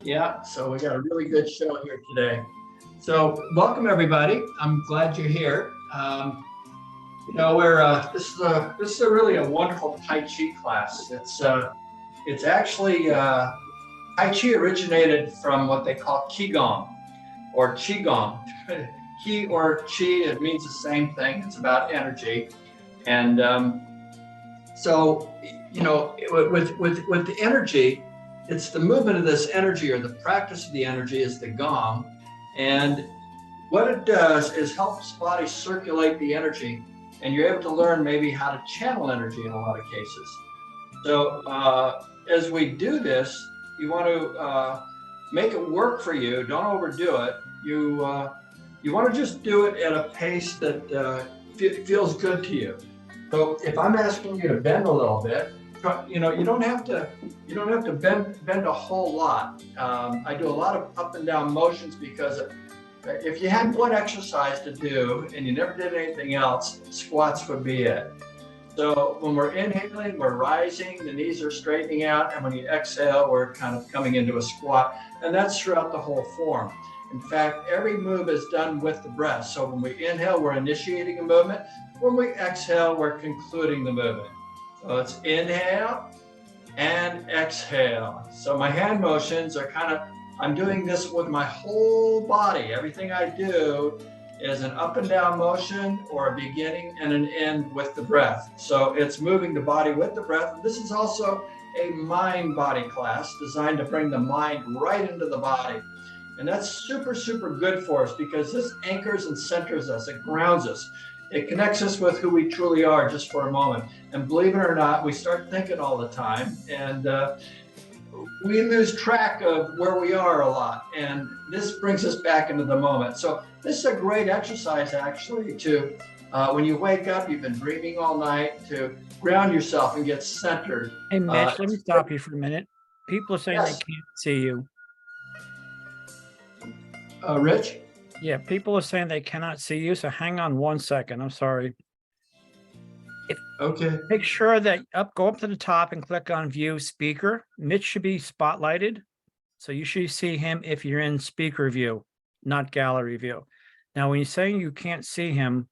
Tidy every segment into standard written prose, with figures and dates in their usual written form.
Yeah, so we got a really good show here today. So welcome everybody. I'm glad you're here. We're this is a really a wonderful Tai Chi class. It's actually Tai Chi originated from what they call Qigong or Qigong. Qi or Qi, it means the same thing. It's about energy, and so with the energy, it's the movement of this energy or the practice of the energy is the gong. And what it does is helps body circulate the energy, and you're able to learn maybe how to channel energy in a lot of cases. So as we do this, you want to make it work for you. Don't overdo it. You want to just do it at a pace that feels good to you. So if I'm asking you to bend a little bit, you don't have to bend a whole lot. I do a lot of up and down motions because if you had one exercise to do and you never did anything else, squats would be it. So when we're inhaling, we're rising, the knees are straightening out, and when you exhale, we're kind of coming into a squat, and that's throughout the whole form. In fact, every move is done with the breath. So when we inhale, we're initiating a movement. When we exhale, we're concluding the movement. So it's inhale and exhale. So my hand motions are I'm doing this with my whole body. Everything I do is an up and down motion or a beginning and an end with the breath. So it's moving the body with the breath. This is also a mind-body class designed to bring the mind right into the body. And that's super, super good for us because this anchors and centers us. It grounds us. It connects us with who we truly are just for a moment. And believe it or not, we start thinking all the time, and we lose track of where we are a lot. And this brings us back into the moment. So this is a great exercise actually to, when you wake up, you've been dreaming all night, to ground yourself and get centered. Hey, Mitch, let me stop you for a minute. People are saying Yes. they can't see you. Rich? Yeah, people are saying they cannot see you, so hang on 1 second. I'm sorry. Okay. Make sure that go up to the top and click on View Speaker. Mitch should be spotlighted, so you should see him if you're in speaker view, not gallery view. Now, when you're saying you can't see him,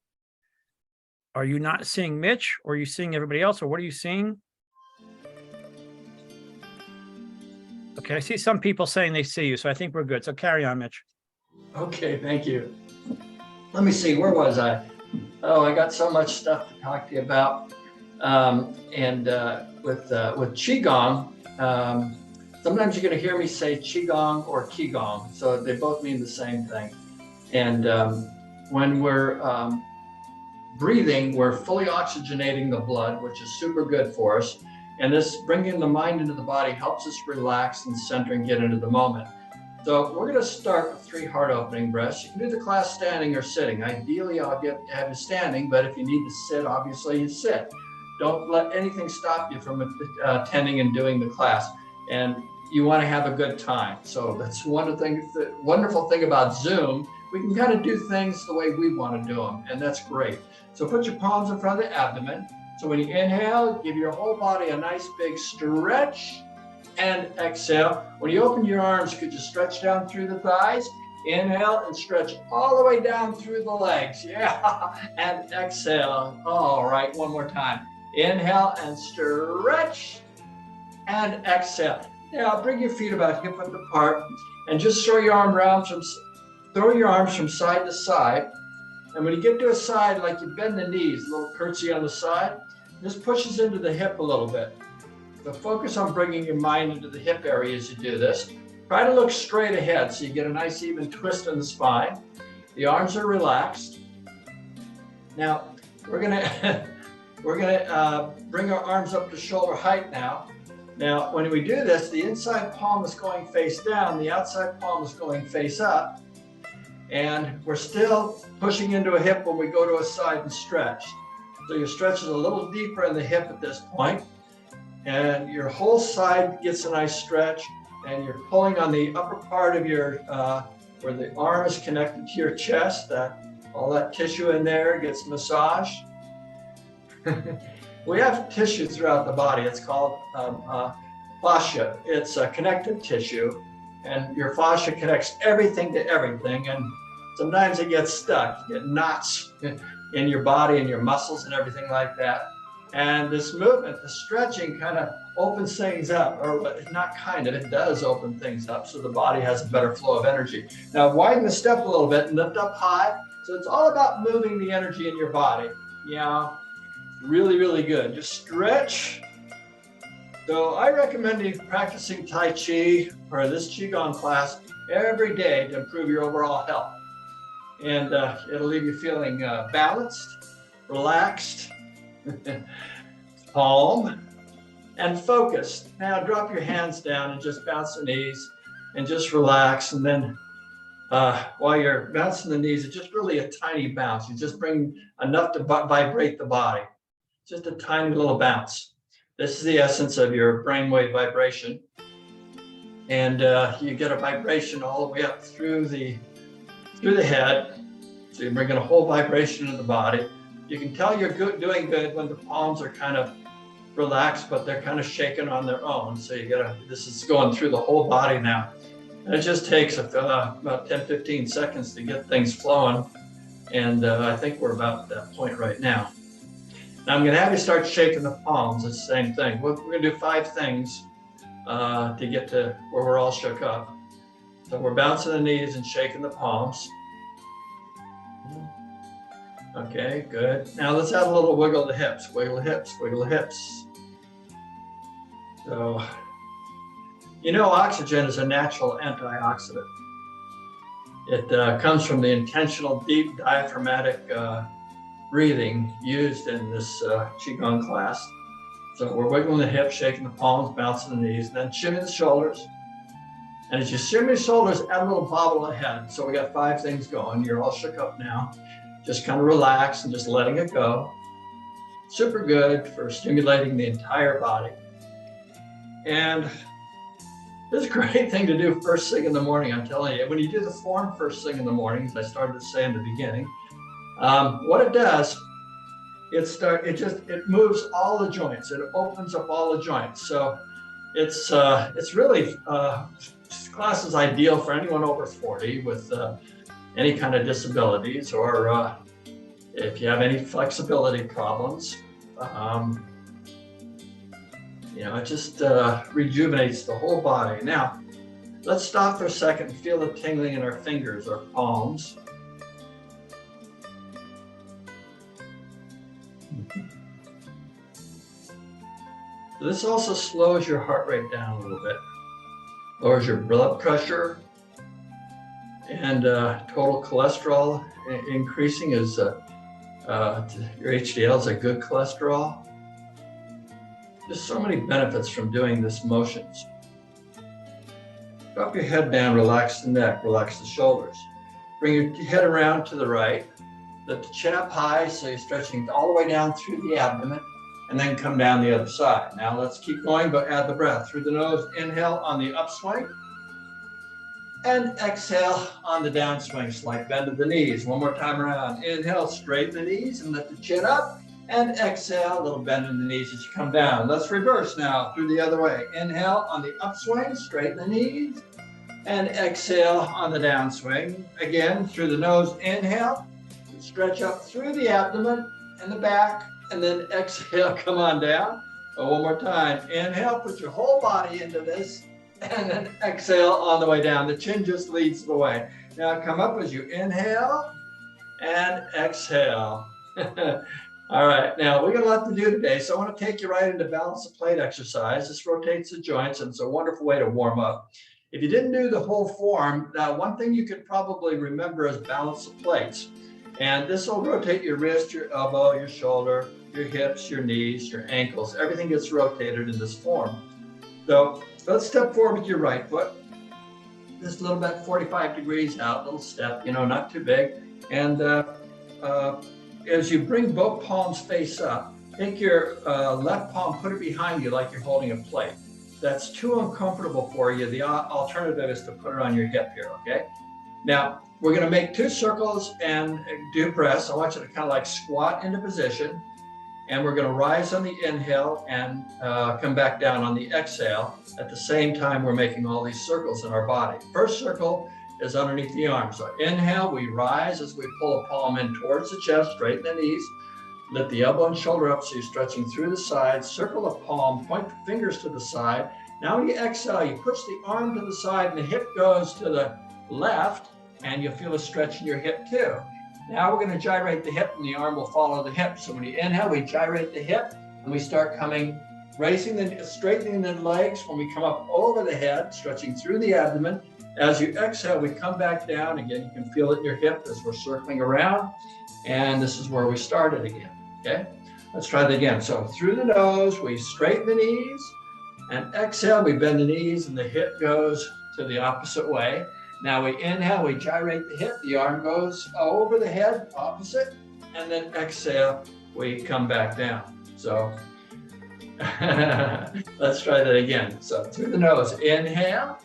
are you not seeing Mitch, or are you seeing everybody else, or what are you seeing? Okay, I see some people saying they see you, so I think we're good. So carry on, Mitch. Okay, thank you. Let me see, where was I? Oh, I got so much stuff to talk to you about. With Qigong, sometimes you're going to hear me say Qigong or Qigong. So they both mean the same thing. And when we're breathing, we're fully oxygenating the blood, which is super good for us. And this bringing the mind into the body helps us relax and center and get into the moment. So we're going to start with 3 heart opening breaths. You can do the class standing or sitting. Ideally, I'll have you standing, but if you need to sit, obviously you sit. Don't let anything stop you from attending and doing the class. And you want to have a good time. So that's one of the things, the wonderful thing about Zoom. We can kind of do things the way we want to do them, and that's great. So put your palms in front of the abdomen. So when you inhale, give your whole body a nice big stretch. And exhale. When you open your arms, could you stretch down through the thighs? Inhale and stretch all the way down through the legs. Yeah. And exhale. All right, one more time. Inhale and stretch. And exhale. Now bring your feet about hip width apart and just throw your arms from side to side. And when you get to a side, like you bend the knees, a little curtsy on the side, this pushes into the hip a little bit. So focus on bringing your mind into the hip area as you do this. Try to look straight ahead so you get a nice even twist in the spine. The arms are relaxed. Now we're gonna bring our arms up to shoulder height now. Now when we do this, the inside palm is going face down, the outside palm is going face up. And we're still pushing into a hip when we go to a side and stretch. So your stretch is a little deeper in the hip at this point. And your whole side gets a nice stretch, and you're pulling on the upper part of your, where the arm is connected to your chest, all that tissue in there gets massaged. We have tissue throughout the body. It's called fascia. It's a connective tissue. and your fascia connects everything to everything. And sometimes it gets stuck, you get knots in your body and your muscles and everything like that. And this movement, the stretching, kind of opens things up, or not kind of, it does open things up so the body has a better flow of energy. Now widen the step a little bit and lift up high. So it's all about moving the energy in your body. Yeah, really, really good. Just stretch. So I recommend you practicing Tai Chi or this Qigong class every day to improve your overall health. And it'll leave you feeling balanced, relaxed, calm, and focused. Now drop your hands down and just bounce the knees and just relax. And then while you're bouncing the knees, it's just really a tiny bounce. You just bring enough to vibrate the body. Just a tiny little bounce. This is the essence of your brainwave vibration. And you get a vibration all the way up through the head. So you're bringing a whole vibration into the body. You can tell you're doing good when the palms are kind of relaxed, but they're kind of shaking on their own. So this is going through the whole body now. And it just takes about 10, 15 seconds to get things flowing. And I think we're about at that point right now. Now I'm gonna have you start shaking the palms. It's the same thing. We're gonna do 5 things to get to where we're all shook up. So we're bouncing the knees and shaking the palms. Okay, good. Now let's add a little wiggle of the hips. Wiggle the hips, wiggle the hips. So, you know, oxygen is a natural antioxidant. It comes from the intentional deep diaphragmatic breathing used in this Qigong class. So we're wiggling the hips, shaking the palms, bouncing the knees, and then shimmy the shoulders. And as you shimmy the shoulders, add a little bobble ahead. So we got 5 things going. You're all shook up now. Just kind of relax and just letting it go. Super good for stimulating the entire body. And it's a great thing to do first thing in the morning, I'm telling you. When you do the form first thing in the morning, as I started to say in the beginning, what it does, it moves all the joints. It opens up all the joints. So it's really, this class is ideal for anyone over 40 with any kind of disabilities, or if you have any flexibility problems. You know, it just rejuvenates the whole body. Now, let's stop for a second and feel the tingling in our fingers, our palms. This also slows your heart rate down a little bit, lowers your blood pressure, and total cholesterol increasing is your HDL is a good cholesterol. Just so many benefits from doing this motions. Drop your head down, relax the neck, relax the shoulders. Bring your head around to the right. Lift the chin up high so you're stretching all the way down through the abdomen, and then come down the other side. Now let's keep going, but add the breath. Through the nose, inhale on the upswing, and exhale on the downswing. Slight bend of the knees. One more time around. Inhale, straighten the knees and lift the chin up. And exhale, a little bend in the knees as you come down. Let's reverse now through the other way. Inhale on the upswing, straighten the knees. And exhale on the downswing. Again, through the nose, inhale. Stretch up through the abdomen and the back. And then exhale, come on down. One more time. Inhale, put your whole body into this. And then exhale on the way down. The chin just leads the way. Now come up as you inhale and exhale. All right, now we got a lot to do today, so I want to take you right into balance the plate exercise. This rotates the joints, and it's a wonderful way to warm up. If you didn't do the whole form, one thing you could probably remember is balance the plates. And this will rotate your wrist, your elbow, your shoulder, your hips, your knees, your ankles. Everything gets rotated in this form. So let's step forward with your right foot. Just a little bit, 45 degrees out, little step, you know, not too big. And as you bring both palms face up, take your left palm, put it behind you like you're holding a plate. If that's too uncomfortable for you, the alternative is to put it on your hip here, okay? Now, we're gonna make 2 circles and do press. I want you to kind of like squat into position. And we're going to rise on the inhale and come back down on the exhale. At the same time, we're making all these circles in our body. First circle is underneath the arm. So inhale, we rise as we pull a palm in towards the chest, straighten the knees, lift the elbow and shoulder up so you're stretching through the side, circle a palm, point the fingers to the side. Now when you exhale, you push the arm to the side and the hip goes to the left, and you'll feel a stretch in your hip too. Now we're going to gyrate the hip and the arm will follow the hip. So when you inhale, we gyrate the hip and we start straightening the legs when we come up over the head, stretching through the abdomen. As you exhale, we come back down. Again, you can feel it in your hip as we're circling around. And this is where we started again, okay? Let's try that again. So through the nose, we straighten the knees, and exhale, we bend the knees and the hip goes to the opposite way. Now we inhale, we gyrate the hip, the arm goes over the head, opposite, and then exhale, we come back down. So let's try that again. So through the nose, inhale,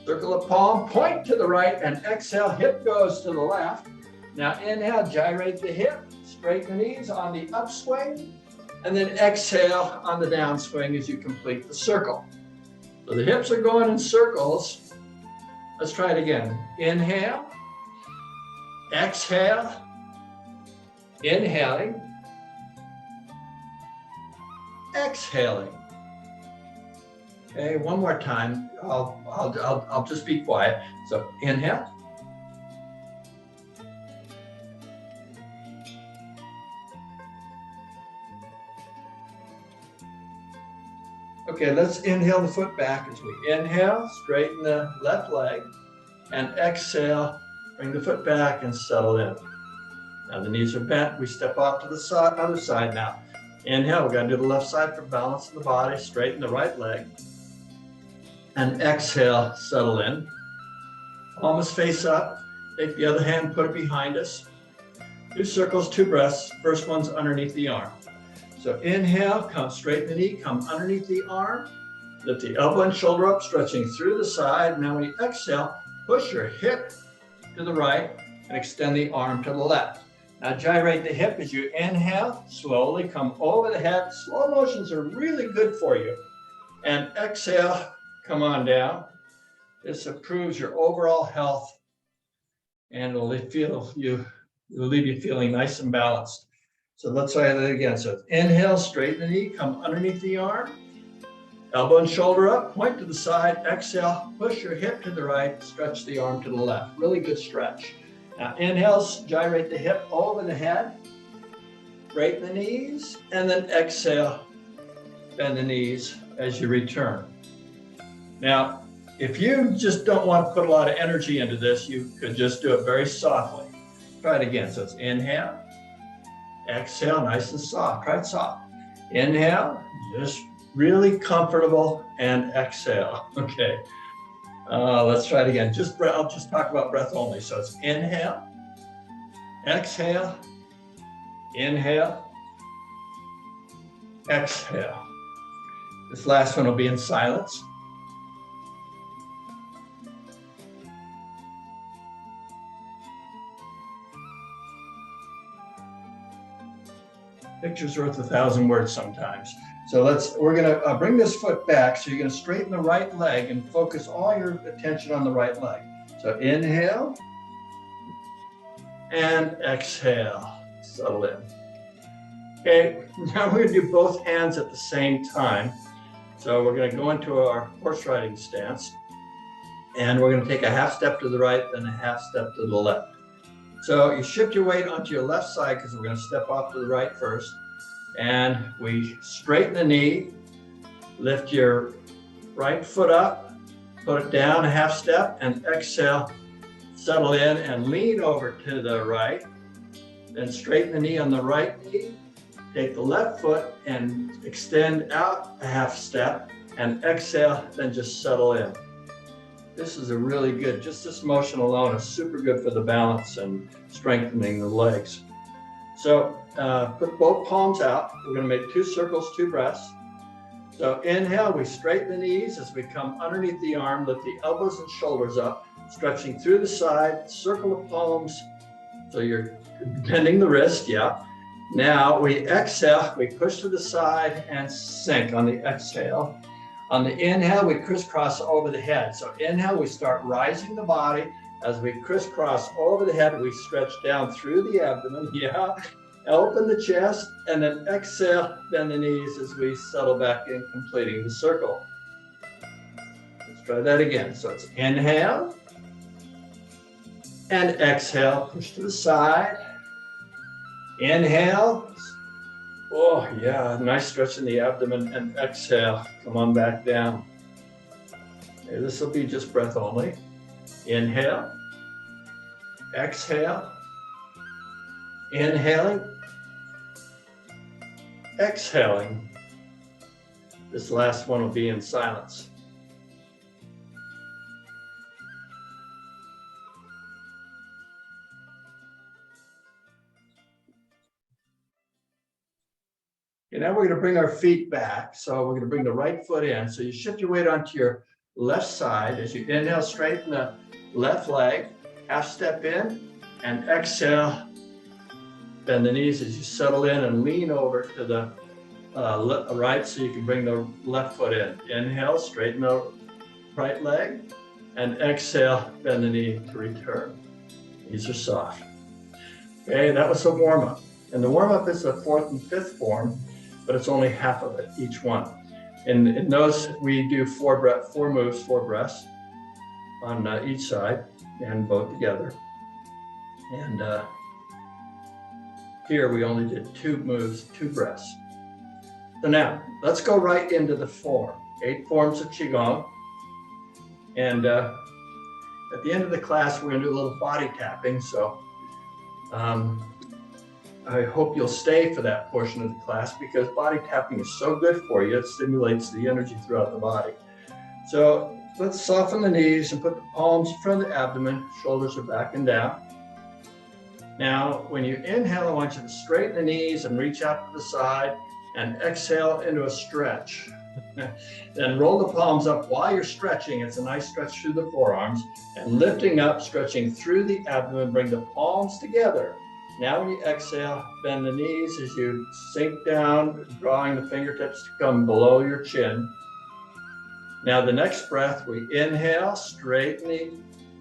circle a palm, point to the right, and exhale, hip goes to the left. Now inhale, gyrate the hip, straighten the knees on the upswing, and then exhale on the downswing as you complete the circle. So the hips are going in circles. Let's try it again. Inhale, exhale, inhaling, exhaling. Okay, one more time. I'll just be quiet. So inhale. Okay, let's inhale the foot back as we inhale, straighten the left leg, and exhale, bring the foot back and settle in. Now the knees are bent, we step off to the side, other side now. Inhale, we're gonna do the left side for balance in the body, straighten the right leg, and exhale, settle in. Palms face up, take the other hand, put it behind us. 2 circles, 2 breaths, first one's underneath the arm. So inhale, come straighten the knee, come underneath the arm, lift the elbow and shoulder up, stretching through the side. Now when you exhale, push your hip to the right and extend the arm to the left. Now gyrate the hip as you inhale, slowly come over the head. Slow motions are really good for you. And exhale, come on down. This improves your overall health and it'll leave you feeling nice and balanced. So let's try that again. So inhale, straighten the knee, come underneath the arm, elbow and shoulder up, point to the side, exhale, push your hip to the right, stretch the arm to the left. Really good stretch. Now inhale, gyrate the hip over the head, straighten the knees, and then exhale, bend the knees as you return. Now, if you just don't want to put a lot of energy into this, you could just do it very softly. Try it again. So it's inhale, exhale, nice and soft. Try it soft. Inhale, just really comfortable, and exhale. Okay. Let's try it again. I'll just talk about breath only. So it's inhale, exhale, inhale, exhale. This last one will be in silence. Picture's worth 1,000 words sometimes. So we're gonna bring this foot back. So you're gonna straighten the right leg and focus all your attention on the right leg. So inhale and exhale, settle in. Okay, now we're gonna do both hands at the same time. So we're gonna go into our horse riding stance and we're gonna take a half step to the right, then a half step to the left. So you shift your weight onto your left side because we're going to step off to the right first. And we straighten the knee, lift your right foot up, put it down a half step, and exhale, settle in and lean over to the right. Then straighten the knee on the right knee, take the left foot and extend out a half step, and exhale, then just settle in. This is a really good, just this motion alone is super good for the balance and strengthening the legs. So put both palms out. We're going to make 2 circles, 2 breaths. So inhale, we straighten the knees as we come underneath the arm, lift the elbows and shoulders up, stretching through the side, circle the palms. So you're bending the wrist, yeah. Now we exhale, we push to the side and sink on the exhale. On the inhale, we crisscross over the head. So inhale, we start rising the body. As we crisscross over the head, we stretch down through the abdomen. Yeah. Open the chest, and then exhale, bend the knees as we settle back in, completing the circle. Let's try that again. So it's inhale and exhale, push to the side. Inhale. Oh, yeah, nice stretch in the abdomen, and exhale, come on back down. Okay, this will be just breath only. Inhale, exhale, inhaling, exhaling. This last one will be in silence. Okay, now we're going to bring our feet back. So we're going to bring the right foot in. So you shift your weight onto your left side. As you inhale, straighten the left leg, half step in, and exhale, bend the knees as you settle in and lean over to the right so you can bring the left foot in. Inhale, straighten the right leg, and exhale, bend the knee to return. These are soft. Okay, that was the warm-up. And the warm-up is the fourth and fifth form, but it's only half of it, each one. In those, we do four moves, 4 breaths on each side and both together. And here we only did 2 moves, 2 breaths. So now, let's go right into the form. 8 forms of Qigong. And at the end of the class, we're gonna do a little body tapping. So I hope you'll stay for that portion of the class because body tapping is so good for you. It stimulates the energy throughout the body. So let's soften the knees and put the palms in front of the abdomen. Shoulders are back and down. Now, when you inhale, I want you to straighten the knees and reach out to the side and exhale into a stretch. Then roll the palms up while you're stretching. It's a nice stretch through the forearms and lifting up, stretching through the abdomen. Bring the palms together. Now when you exhale, bend the knees as you sink down, drawing the fingertips to come below your chin. Now the next breath, we inhale, straighten the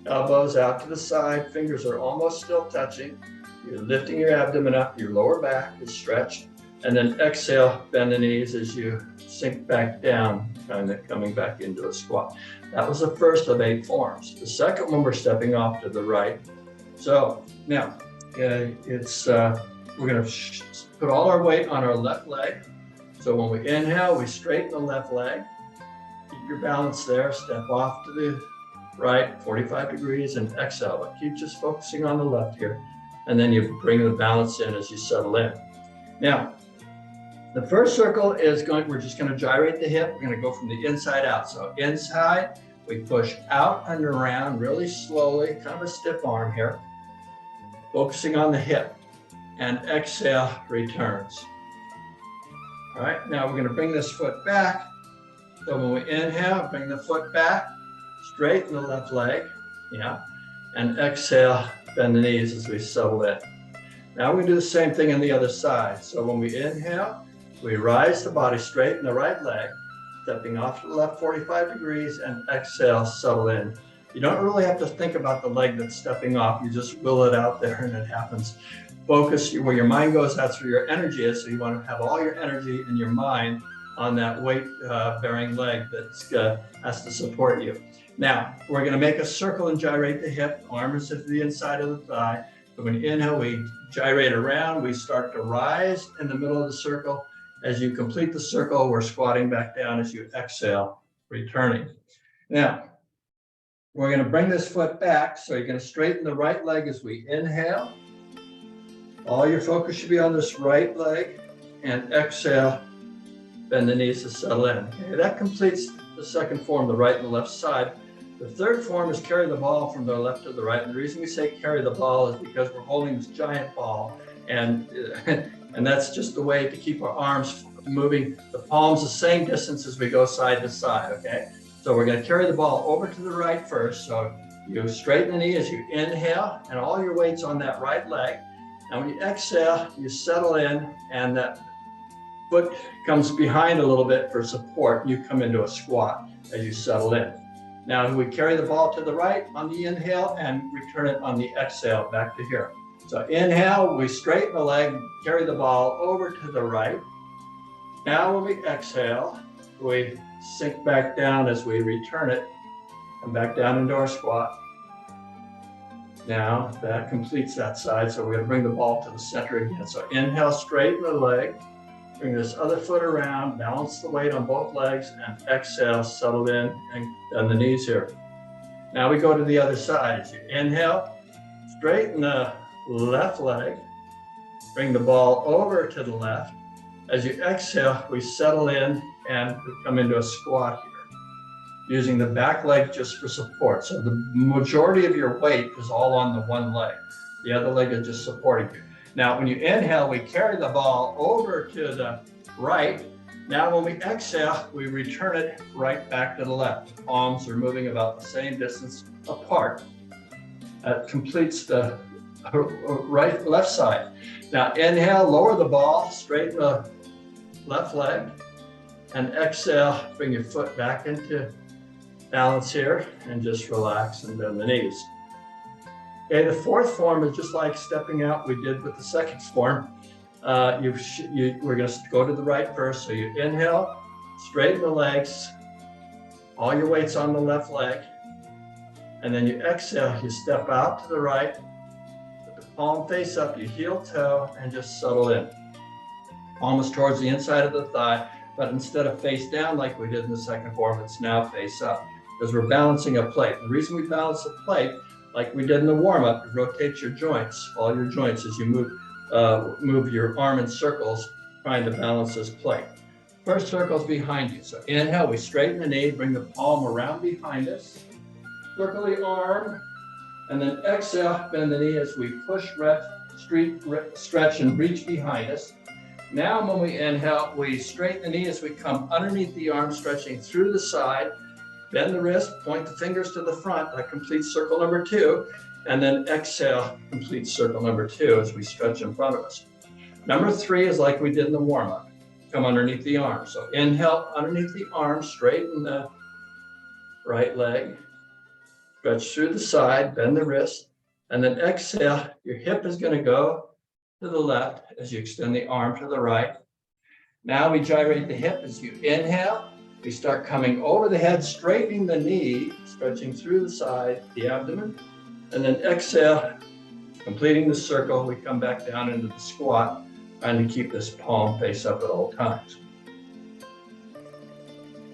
elbows out to the side. Fingers are almost still touching. You're lifting your abdomen up, your lower back is stretched. And then exhale, bend the knees as you sink back down, kind of coming back into a squat. That was the first of 8 forms. The second one, we're stepping off to the right. So now, we're going to put all our weight on our left leg. So when we inhale, we straighten the left leg. Keep your balance there. Step off to the right, 45 degrees, and exhale. But keep just focusing on the left here. And then you bring the balance in as you settle in. Now, the first circle is we're just going to gyrate the hip. We're going to go from the inside out. So inside, we push out and around really slowly, kind of a stiff arm here. Focusing on the hip, and exhale, returns. All right, now we're going to bring this foot back. So when we inhale, bring the foot back, straighten the left leg, yeah, and exhale, bend the knees as we settle in. Now we do the same thing on the other side. So when we inhale, we rise the body, straighten the right leg, stepping off to the left 45 degrees, and exhale, settle in. You don't really have to think about the leg that's stepping off. You just will it out there and it happens. Focus where your mind goes, that's where your energy is. So you want to have all your energy and your mind on that weight-bearing leg that has to support you. Now, we're going to make a circle and gyrate the hip, arms to the inside of the thigh. So when you inhale, we gyrate around. We start to rise in the middle of the circle. As you complete the circle, we're squatting back down as you exhale, returning. Now, we're going to bring this foot back. So you're going to straighten the right leg as we inhale. All your focus should be on this right leg. And exhale, bend the knees to settle in. Okay, that completes the second form, the right and the left side. The third form is carry the ball from the left to the right. And the reason we say carry the ball is because we're holding this giant ball. And that's just the way to keep our arms moving. The palms the same distance as we go side to side, okay? So we're going to carry the ball over to the right first. So you straighten the knee as you inhale, and all your weight's on that right leg. Now, when you exhale, you settle in, and that foot comes behind a little bit for support. You come into a squat as you settle in. Now, we carry the ball to the right on the inhale and return it on the exhale back to here. So inhale, we straighten the leg, carry the ball over to the right. Now, when we exhale, we sink back down as we return it, come back down into our squat. Now, that completes that side, so we're going to bring the ball to the center again. So inhale, straighten the leg, bring this other foot around, balance the weight on both legs, and exhale, settle in, and bend the knees here. Now we go to the other side. As you inhale, straighten the left leg, bring the ball over to the left. As you exhale, we settle in and come into a squat here, using the back leg just for support. So the majority of your weight is all on the one leg. The other leg is just supporting you. Now, when you inhale, we carry the ball over to the right. Now, when we exhale, we return it right back to the left. The palms are moving about the same distance apart. That completes the left side. Now, inhale, lower the ball, straighten the left leg, and exhale, bring your foot back into balance here, and just relax and bend the knees. Okay, the fourth form is just like stepping out we did with the second form. We're going to go to the right first. So you inhale, straighten the legs, all your weight's on the left leg, and then you exhale, you step out to the right, put the palm face up, you heel toe, and just settle in. Palm is towards the inside of the thigh, but instead of face down like we did in the second form, it's now face up, because we're balancing a plate. The reason we balance a plate, like we did in the warm-up, it rotates your joints, all your joints, as you move your arm in circles, trying to balance this plate. First circle is behind you. So inhale, we straighten the knee, bring the palm around behind us, circle the arm, and then exhale, bend the knee as we push, stretch, and reach behind us. Now, when we inhale, we straighten the knee as we come underneath the arm, stretching through the side. Bend the wrist, point the fingers to the front. That completes circle number 2. And then exhale, complete circle number 2 as we stretch in front of us. Number 3 is like we did in the warm-up. Come underneath the arm. So inhale, underneath the arm, straighten the right leg. Stretch through the side, bend the wrist. And then exhale, your hip is going to go to the left as you extend the arm to the right. Now we gyrate the hip as you inhale. We start coming over the head, straightening the knee, stretching through the side, the abdomen, and then exhale, completing the circle. We come back down into the squat, trying to keep this palm face up at all times.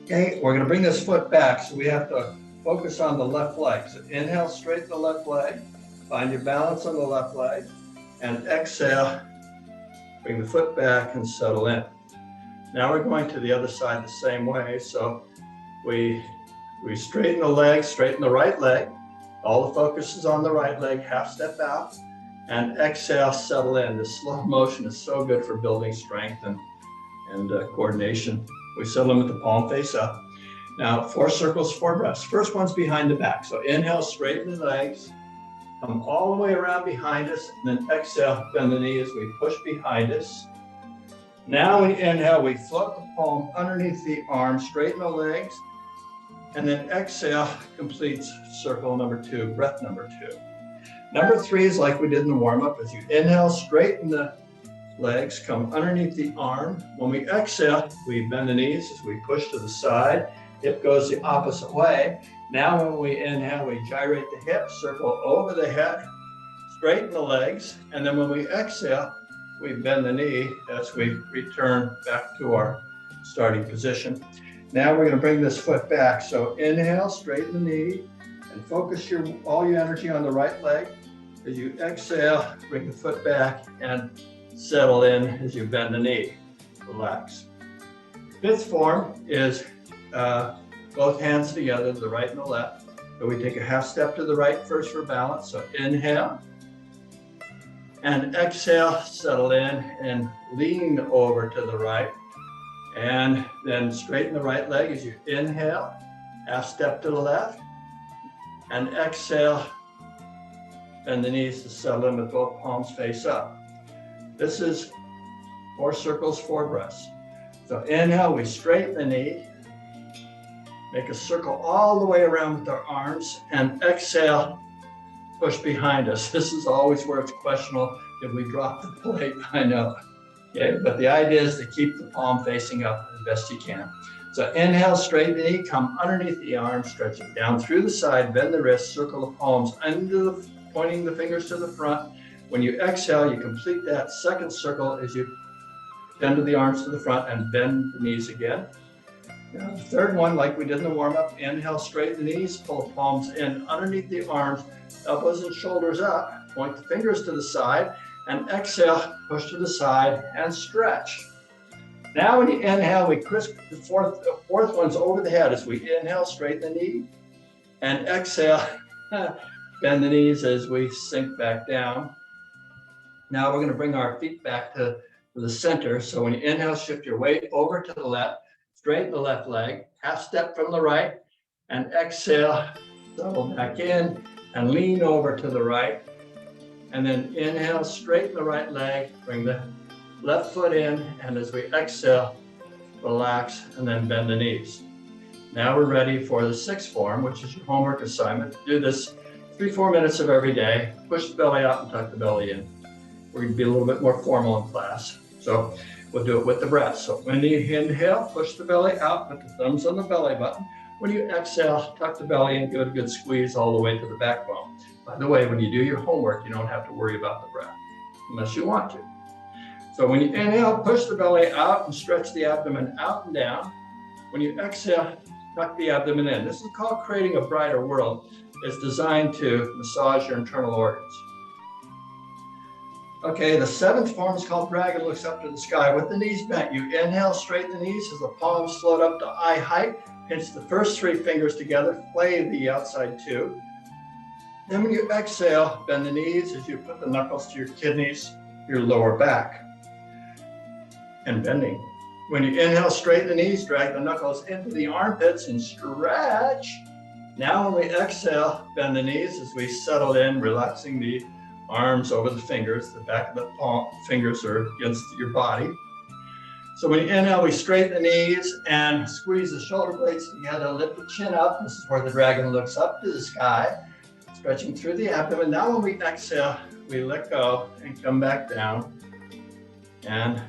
Okay, we're going to bring this foot back, so we have to focus on the left leg. So inhale, straighten the left leg, find your balance on the left leg, and exhale, bring the foot back and settle in. Now we're going to the other side the same way. So we straighten the leg, straighten the right leg. All the focus is on the right leg, half step out, and exhale, settle in. This slow motion is so good for building strength and coordination. We settle in with the palm face up. Now, 4 circles, 4 breaths. First one's behind the back. So inhale, straighten the legs, come all the way around behind us, and then exhale, bend the knee as we push behind us. Now we inhale, we float the palm underneath the arm, straighten the legs, and then exhale, completes circle number 2, breath number 2. Number 3 is like we did in the warm-up. As you inhale, straighten the legs, come underneath the arm. When we exhale, we bend the knees as we push to the side. Hip goes the opposite way. Now when we inhale, we gyrate the hip, circle over the head, straighten the legs, and then when we exhale, we bend the knee as we return back to our starting position. Now we're going to bring this foot back. So inhale, straighten the knee, and focus all your energy on the right leg. As you exhale, bring the foot back and settle in as you bend the knee. Relax. Fifth form is both hands together, the right and the left. So we take a half step to the right first for balance. So inhale. And exhale, settle in and lean over to the right. And then straighten the right leg as you inhale, half step to the left. And exhale, bend the knees to settle in with both palms face up. This is 4 circles, 4 breaths. So inhale, we straighten the knee, make a circle all the way around with our arms, and exhale, push behind us. This is always where it's questionable if we drop the plate, I know. Okay, but the idea is to keep the palm facing up as best you can. So inhale, straighten the knee, come underneath the arm, stretch it down through the side, bend the wrist, circle the palms pointing the fingers to the front. When you exhale, you complete that second circle as you bend the arms to the front and bend the knees again. Now, the third one, like we did in the warm-up, inhale, straighten the knees, pull the palms in underneath the arms, elbows and shoulders up, point the fingers to the side, and exhale, push to the side and stretch. Now when you inhale, we crisp the fourth one's over the head as we inhale, straighten the knee, and exhale, bend the knees as we sink back down. Now we're going to bring our feet back to the center. So when you inhale, shift your weight over to the left, straighten the left leg, half step from the right, and exhale, settle back in and lean over to the right. And then inhale, straighten the right leg, bring the left foot in, and as we exhale, relax and then bend the knees. Now we're ready for the 6th form, which is your homework assignment. Do this 3-4 minutes of every day. Push the belly out and tuck the belly in. We're going to be a little bit more formal in class. So we'll do it with the breath. So when you inhale, push the belly out, put the thumbs on the belly button. When you exhale, tuck the belly in, give it a good squeeze all the way to the backbone. By the way, when you do your homework, you don't have to worry about the breath, unless you want to. So when you inhale, push the belly out and stretch the abdomen out and down. When you exhale, tuck the abdomen in. This is called Creating a Brighter World. It's designed to massage your internal organs. Okay, the 7th form is called Dragon Looks Up to the Sky. With the knees bent, you inhale, straighten the knees as the palms float up to eye height. Pinch the first 3 fingers together, flay the outside 2. Then when you exhale, bend the knees as you put the knuckles to your kidneys, your lower back, and bending. When you inhale, straighten the knees, drag the knuckles into the armpits and stretch. Now when we exhale, bend the knees as we settle in, relaxing the arms over the fingers. The back of the fingers are against your body. So when you inhale, we straighten the knees and squeeze the shoulder blades together, lift the chin up. This is where the dragon looks up to the sky, stretching through the abdomen. Now when we exhale, we let go and come back down. And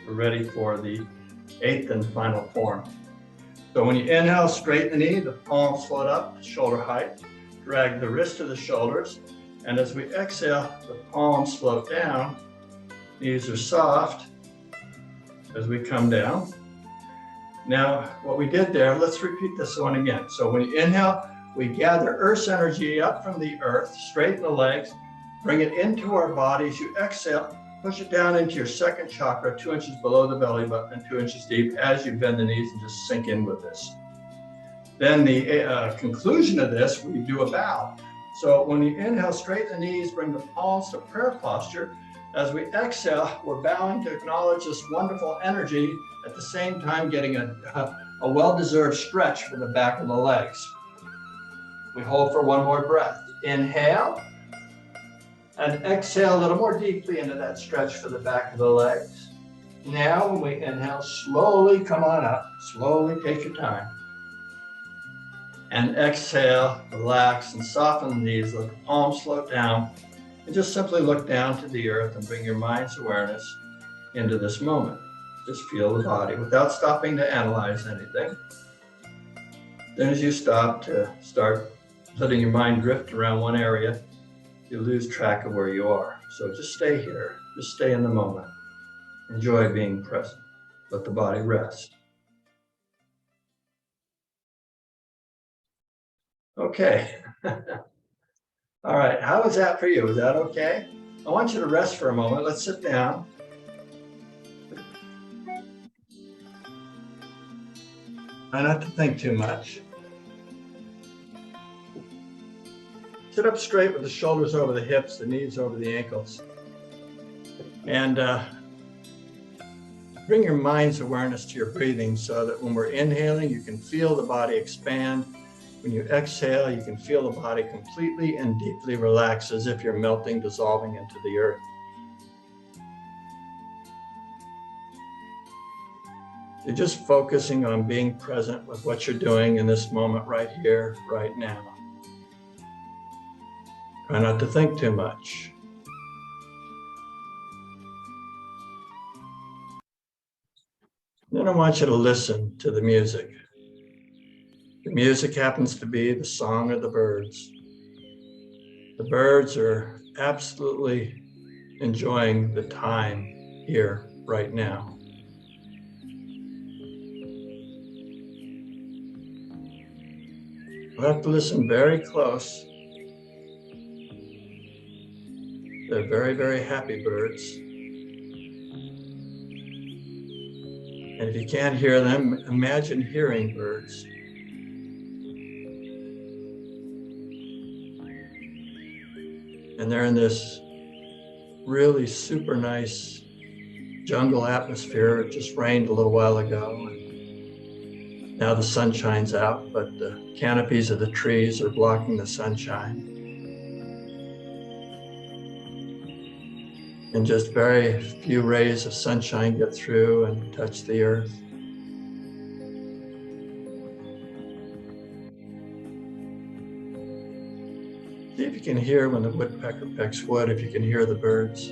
we're ready for the 8th and final form. So when you inhale, straighten the knee, the palms float up to shoulder height. Drag the wrist to the shoulders. And as we exhale, the palms float down. Knees are soft as we come down. Now, what we did there, let's repeat this one again. So when you inhale, we gather Earth's energy up from the earth, straighten the legs, bring it into our bodies. You exhale, push it down into your 2nd chakra, 2 inches below the belly button and 2 inches deep as you bend the knees and just sink in with this. Then the conclusion of this, we do a bow. So when you inhale, straighten the knees, bring the palms to prayer posture. As we exhale, we're bowing to acknowledge this wonderful energy, at the same time getting a well-deserved stretch for the back of the legs. We hold for 1 more breath. Inhale, and exhale a little more deeply into that stretch for the back of the legs. Now, when we inhale, slowly come on up, slowly take your time. And exhale, relax and soften the knees, let the palms float down, and just simply look down to the earth and bring your mind's awareness into this moment. Just feel the body without stopping to analyze anything. Then as you stop to start letting your mind drift around one area, you lose track of where you are. So just stay here, just stay in the moment. Enjoy being present. Let the body rest. Okay. All right, how was that for you? Was that okay? I want you to rest for a moment. Let's sit down. Try not to think too much. Sit up straight with the shoulders over the hips, the knees over the ankles. And bring your mind's awareness to your breathing so that when we're inhaling, you can feel the body expand. When you exhale, you can feel the body completely and deeply relax as if you're melting, dissolving into the earth. You're just focusing on being present with what you're doing in this moment right here, right now. Try not to think too much. Then I want you to listen to the music. The music happens to be the song of the birds. The birds are absolutely enjoying the time here, right now. You'll have to listen very close. They're very, very happy birds. And if you can't hear them, imagine hearing birds. And they're in this really super nice jungle atmosphere. It just rained a little while ago. And now the sun shines out, but the canopies of the trees are blocking the sunshine. And just very few rays of sunshine get through and touch the earth. See if you can hear when the woodpecker pecks wood, if you can hear the birds.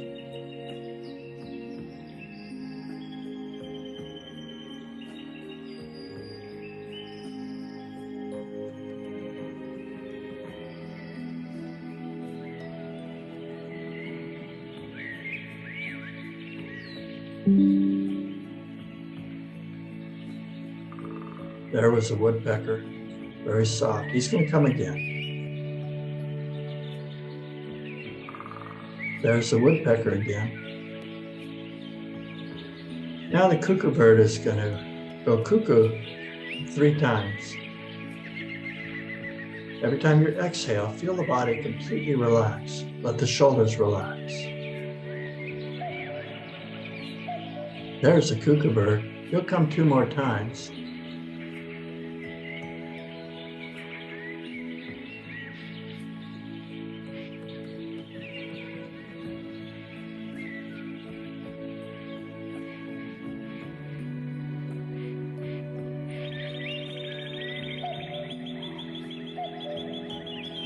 There was a woodpecker, very soft. He's going to come again. There's the woodpecker again. Now the cuckoo bird is going to go cuckoo 3 times. Every time you exhale, feel the body completely relax. Let the shoulders relax. There's the cuckoo bird. He'll come 2 more times.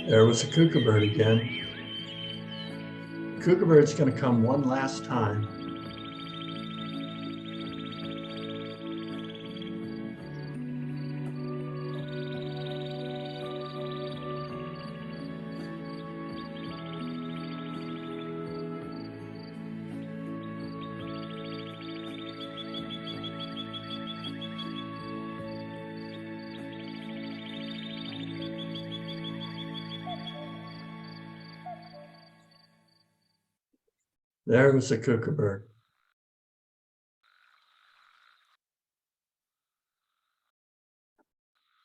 There was the cuckoo bird again. The cuckoo bird's going to come one last time. There was the cuckoo bird.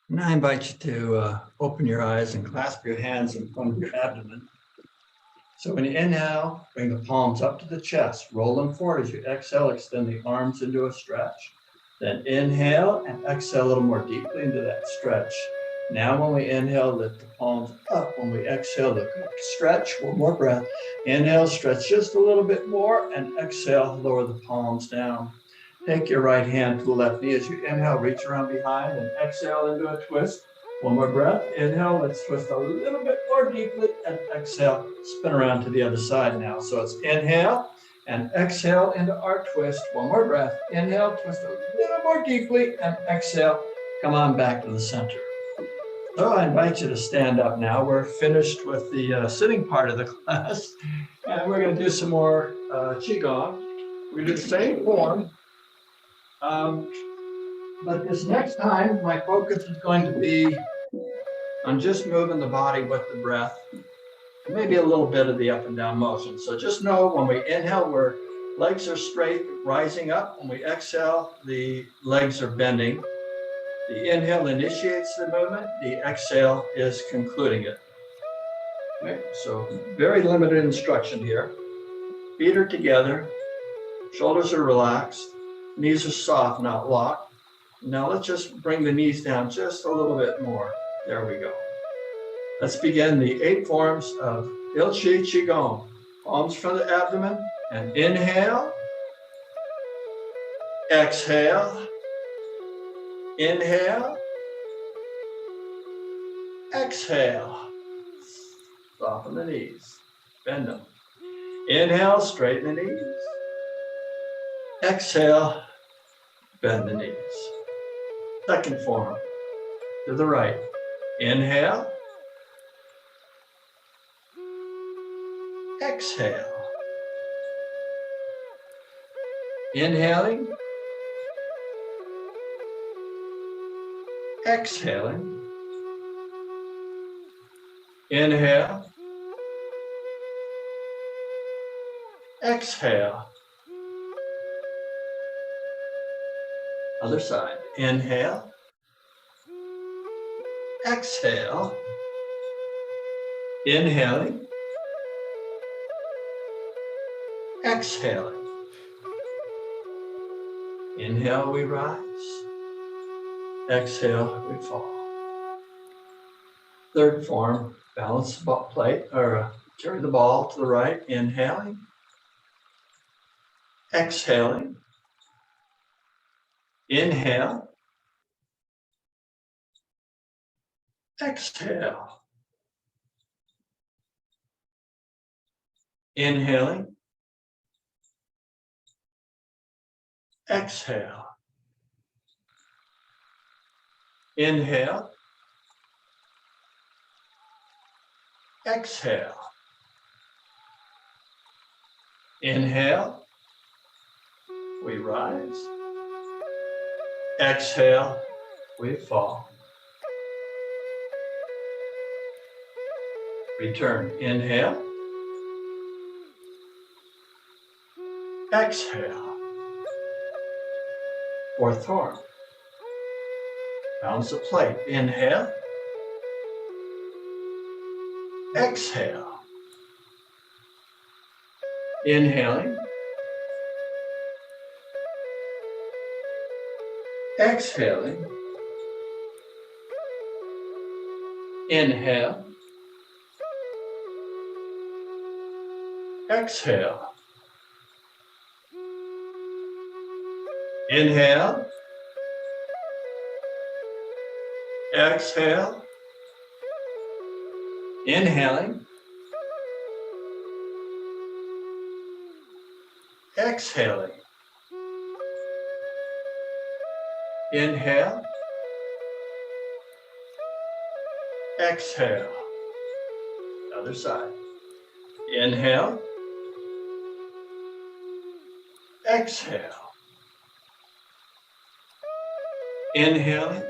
Now I invite you to open your eyes and clasp your hands in front of your abdomen. So when you inhale, bring the palms up to the chest, roll them forward. As you exhale, extend the arms into a stretch. Then inhale and exhale a little more deeply into that stretch. Now when we inhale, lift the palms up. When we exhale, the stretch. One more breath. Inhale, stretch just a little bit more, and exhale, lower the palms down. Take your right hand to the left knee as you inhale, reach around behind, and exhale into a twist. One more breath. Inhale, let's twist a little bit more deeply, and exhale, spin around to the other side now. So it's inhale and exhale into our twist. One more breath. Inhale, twist a little more deeply, and exhale, come on back to the center. So I invite you to stand up now. We're finished with the sitting part of the class, and we're going to do some more Qigong. We're going to do the same form, but this next time, my focus is going to be on just moving the body with the breath, maybe a little bit of the up and down motion. So just know when we inhale, our legs are straight, rising up. When we exhale, the legs are bending. The inhale initiates the movement. The exhale is concluding it. Okay, so very limited instruction here. Feet are together. Shoulders are relaxed. Knees are soft, not locked. Now let's just bring the knees down just a little bit more. There we go. Let's begin the 8 forms of Il Chi Qigong. Palms from the abdomen and inhale, exhale, inhale, exhale. Soften the knees, bend them. Inhale, straighten the knees. Exhale, bend the knees. Second form, to the right. Inhale, exhale. Inhaling, exhaling. Inhale, exhale. Other side. Inhale, exhale. Inhaling, exhaling. Inhale, we rise. Exhale, we fall. Third form, balance the ball plate or carry the ball to the right. Inhaling, exhaling. Inhale, exhale. Inhaling, exhale. Inhale, exhale. Inhale, we rise. Exhale, we fall. Return. Inhale, exhale. Fourth form. Balance the plate. Inhale, exhale. Inhaling, exhaling. Inhale, exhale. Inhale, exhale. Inhaling, exhaling. Inhale, exhale. Other side. Inhale, exhale. Inhaling,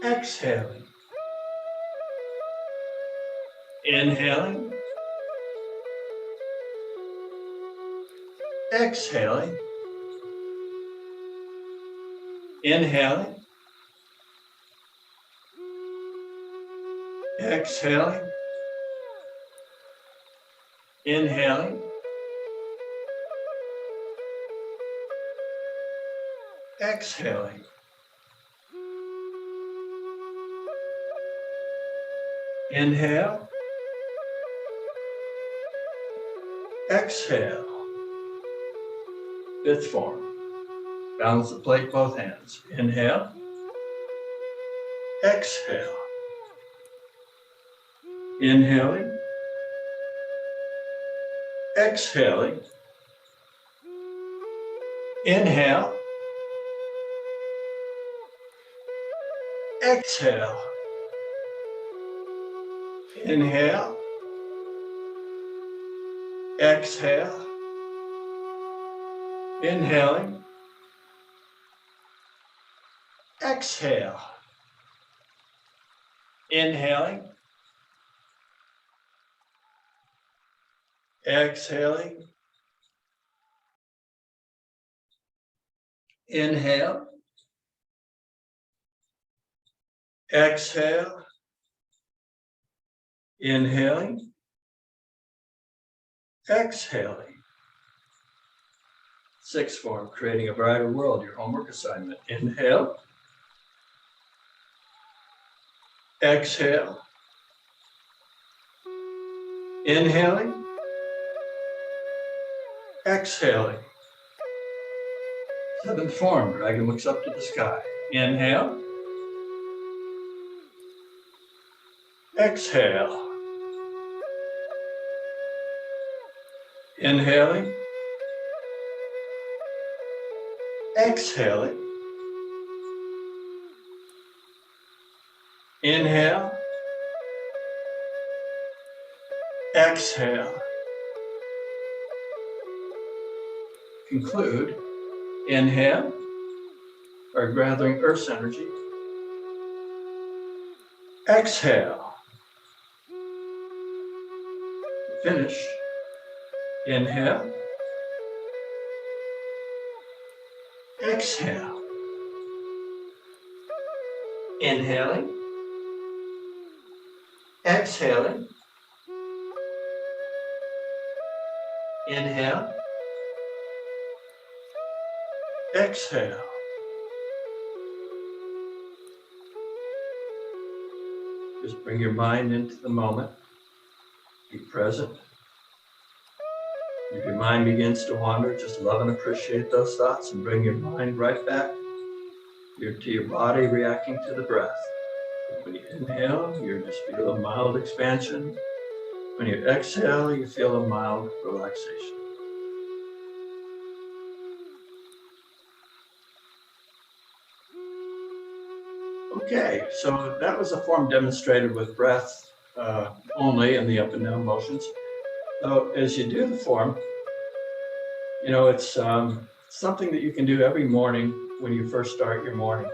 exhaling. Inhaling, exhaling. Inhaling, exhaling. Inhaling, exhaling. Inhale, exhale. Fifth form. Balance the plate, both hands. Inhale, exhale. Inhaling, exhaling. Inhale, exhale. Inhale, exhale. Inhaling, exhale. Inhaling, exhaling. Inhale, exhale. Inhaling, exhaling. Sixth form, creating a brighter world, your homework assignment. Inhale, exhale, inhaling, exhaling. Seventh form, dragon looks up to the sky. Inhale, exhale, inhaling, exhaling, inhale, exhale. Conclude, inhale, or gathering Earth's energy. Exhale. Finish. Inhale. Exhale. Inhaling. Exhaling. Inhale. Exhale. Just bring your mind into the moment. Be present. If your mind begins to wander, just love and appreciate those thoughts and bring your mind right back to your body, reacting to the breath. When you inhale, you just feel a mild expansion. When you exhale, you feel a mild relaxation. Okay, so that was a form demonstrated with breath only and the up and down motions. So as you do the form, you know, it's something that you can do every morning when you first start your morning.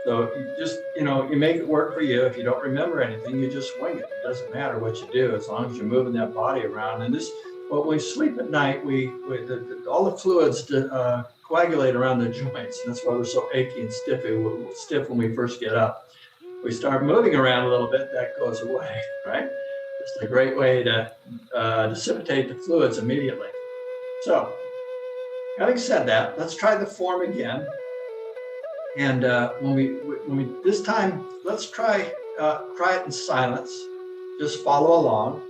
So you just, you know, you make it work for you. If you don't remember anything, you just wing it. It doesn't matter what you do as long as you're moving that body around. And this, when we sleep at night, all the fluids coagulate around the joints. And that's why we're so achy and stiff when we first get up. We start moving around a little bit, that goes away, right? It's a great way to dissipate the fluids immediately. So, having said that, let's try the form again. And when we this time, let's try it in silence. Just follow along.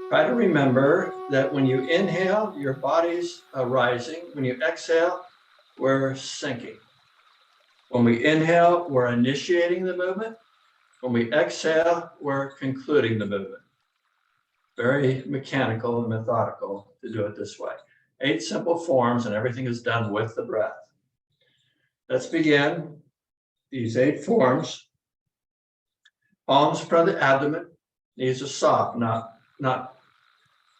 Try to remember that when you inhale, your body's rising. When you exhale, we're sinking. When we inhale, we're initiating the movement. When we exhale, we're concluding the movement. Very mechanical and methodical to do it this way. 8 simple forms, and everything is done with the breath. Let's begin these 8 forms. Palms in front of the abdomen. Knees are soft, not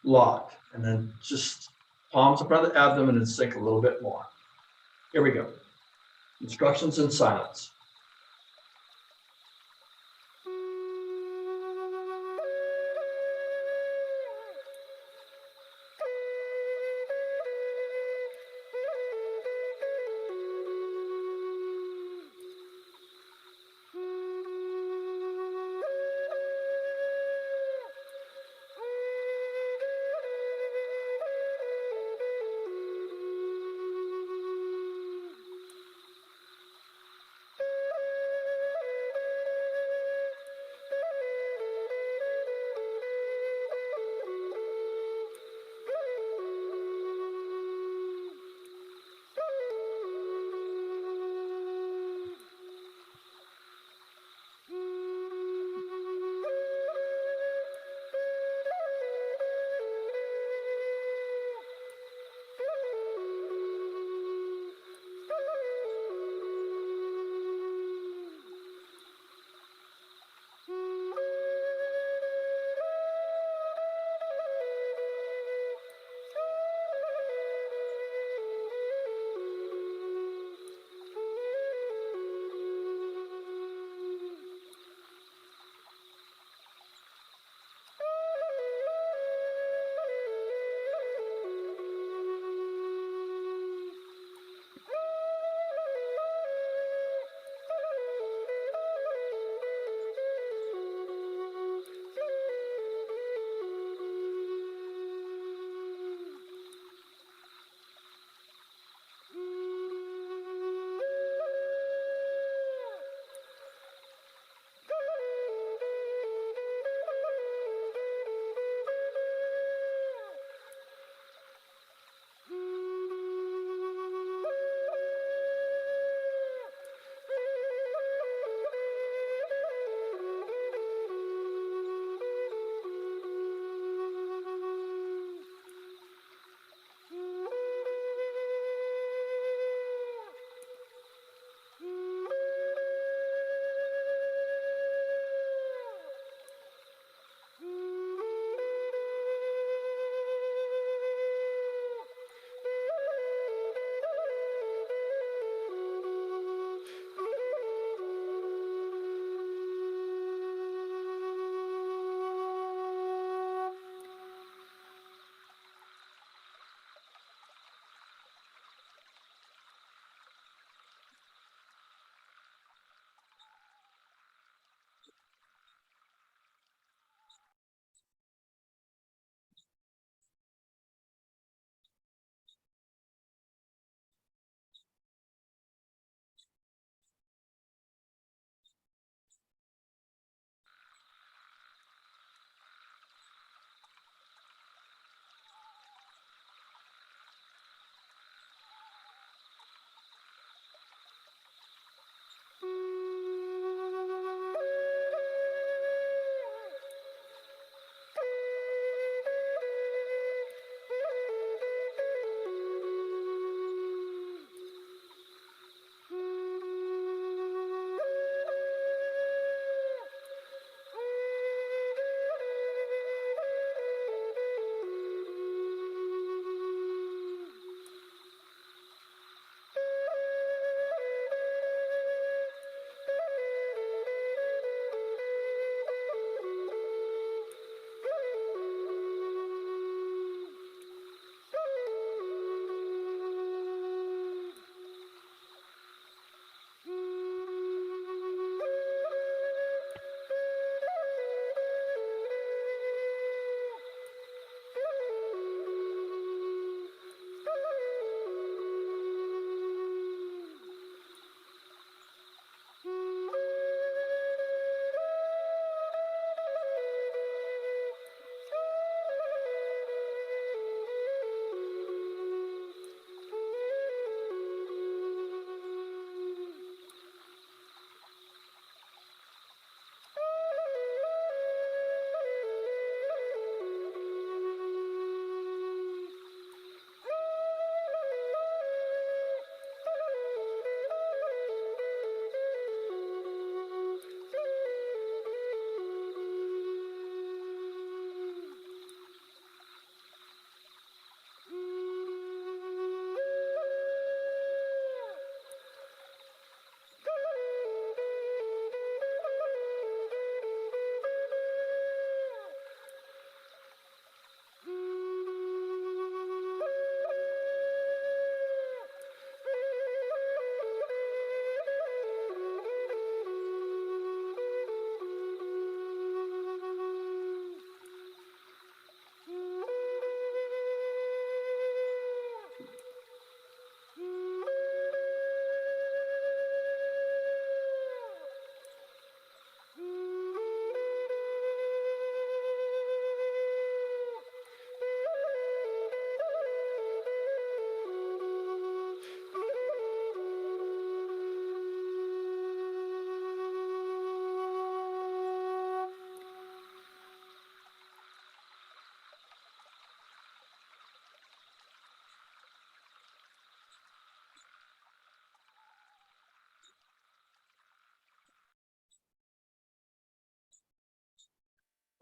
locked. And then just palms in front of the abdomen and sink a little bit more. Here we go. Instructions in silence.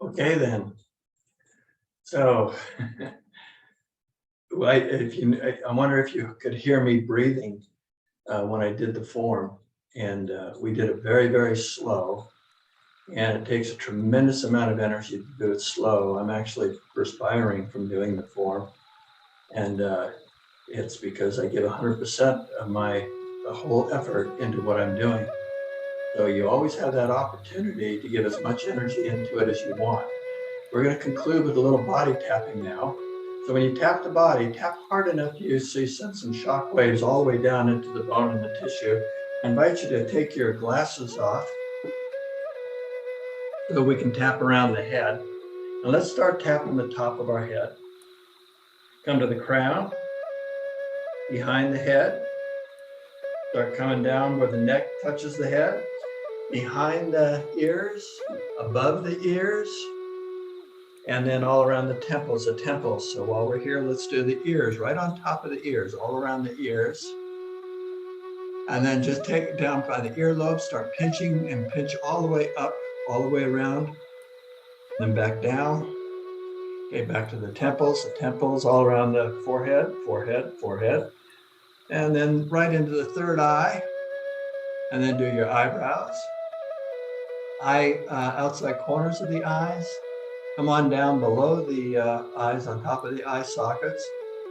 Okay, then. So, I wonder if you could hear me breathing when I did the form. And we did it very, very slow. And it takes a tremendous amount of energy to do it slow. I'm actually perspiring from doing the form. And it's because I give 100% of my whole effort into what I'm doing. So you always have that opportunity to give as much energy into it as you want. We're going to conclude with a little body tapping now. So when you tap the body, tap hard enough to so you send some shock waves all the way down into the bone and the tissue. I invite you to take your glasses off so we can tap around the head. And let's start tapping the top of our head. Come to the crown, behind the head. Start coming down where the neck touches the head, behind the ears, above the ears, and then all around the temples. So while we're here, let's do the ears, right on top of the ears, all around the ears. And then just take it down by the earlobe, start pinching and pinch all the way up, all the way around, then back down. Okay, back to the temples all around the forehead. And then right into the third eye, and then do your eyebrows. Outside corners of the eyes. Come on down below the eyes, on top of the eye sockets,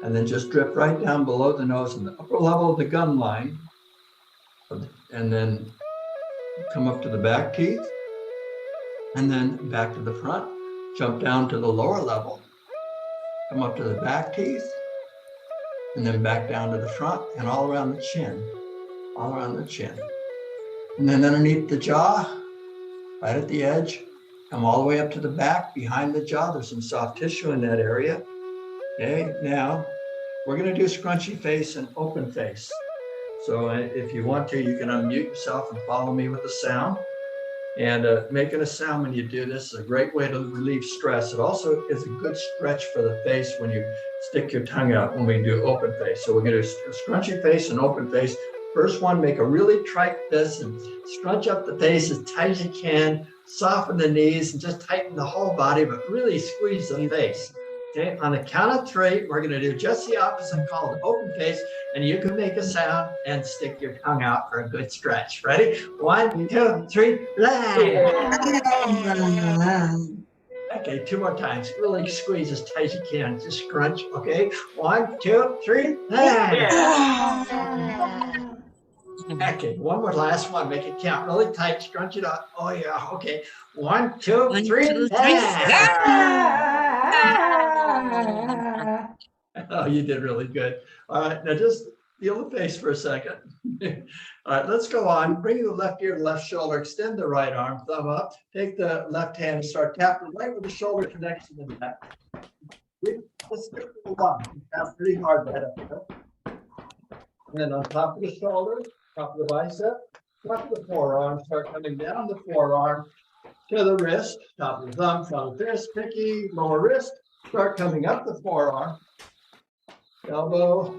and then just drip right down below the nose in the upper level of the gum line. And then come up to the back teeth, and then back to the front. Jump down to the lower level. Come up to the back teeth, and then back down to the front and all around the chin, And then underneath the jaw, right at the edge, come all the way up to the back, behind the jaw. There's some soft tissue in that area. Okay, now we're gonna do scrunchy face and open face. So if you want to, you can unmute yourself and follow me with the sound. And making a sound when you do this is a great way to relieve stress. It also is a good stretch for the face when you stick your tongue out when we do open face. So we're gonna do a scrunchy face and open face. First one, make a really tight fist and scrunch up the face as tight as you can, soften the knees and just tighten the whole body, but really squeeze the face. Okay, on the count of 3, we're gonna do just the opposite called open face, and you can make a sound and stick your tongue out for a good stretch. Ready? 1, 2, 3, Okay, 2 more times. Really squeeze as tight as you can. Just scrunch, okay? 1, 2, 3, Okay, one more, last one. Make it count really tight. Scrunch it up. Oh yeah, okay. 1, 2, 3. Oh, you did really good. All right, now just feel the face for a second. All right, let's go on. Bring the left ear to left shoulder, extend the right arm, thumb up. Take the left hand and start tapping right where the shoulder connects to the neck. Let's stick to the one. Tap pretty hard right up here. And then on top of the shoulder, top of the bicep, top of the forearm, start coming down the forearm to the wrist, top of the thumb, front of the fist, pinky, lower wrist, start coming up the forearm, elbow,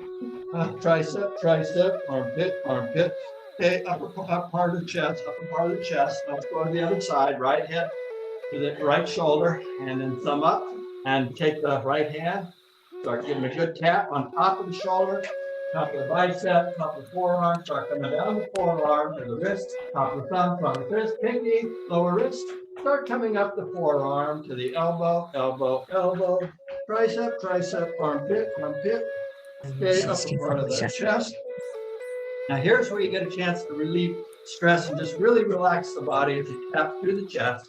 tricep, armpit, okay, upper part of the chest, Let's go to the other side, right hip to the right shoulder, and then thumb up, and take the right hand, start giving a good tap on top of the shoulder, top of the bicep, top of the forearm, start coming down the forearm to the wrist, top of the thumb, front of the fist, pinky, lower wrist, start coming up the forearm to the elbow, tricep, armpit, okay, upper part of the chest. Now here's where you get a chance to relieve stress and just really relax the body as you tap through the chest.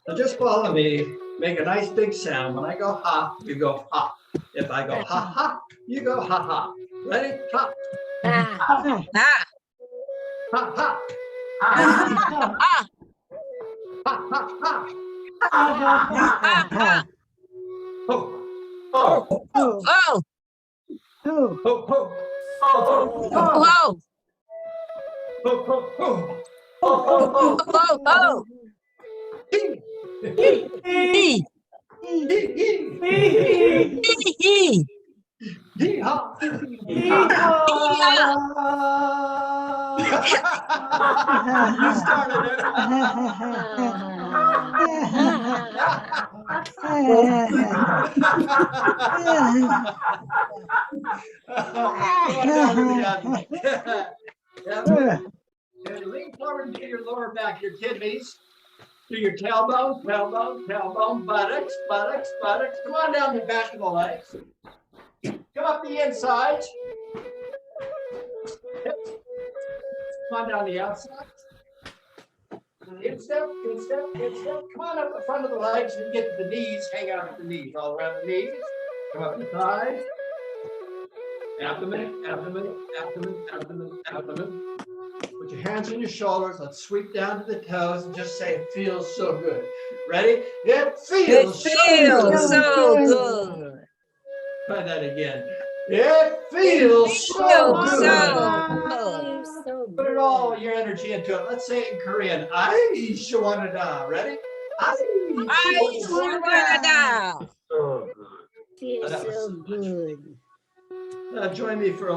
So just follow me, make a nice big sound. When I go ha, you go ha. If I go ha ha, you go ha ha. Ready? Ha. Ha ha. Ha ha. Ha ha. Oh. Oh. Oh. Ho, ho, ho. Oh. Oh. Ho, ho, ho. Oh. Oh. Hee. Hee. Hee, hee. Hee. Hee-haw. You started it. And lean forward to your lower back, your kidneys, to your tailbone, tailbone, tailbone, buttocks, buttocks, buttocks. Come on down the back of the legs. Come up the insides. Hips. Come on down the outside. Instep, instep, instep. Come on up the front of the legs and get to the knees. Hang out at the knees, all around the knees. Come up the thighs. Abdomen, abdomen, abdomen, abdomen, abdomen. Put your hands on your shoulders. Let's sweep down to the toes and just say it feels so good. Ready? It feels so good. Try that again. It feels so good. Put it all your energy into it. Let's say it in Korean. Ai shawanada. Ready? I So good. Feels so good. Join me for a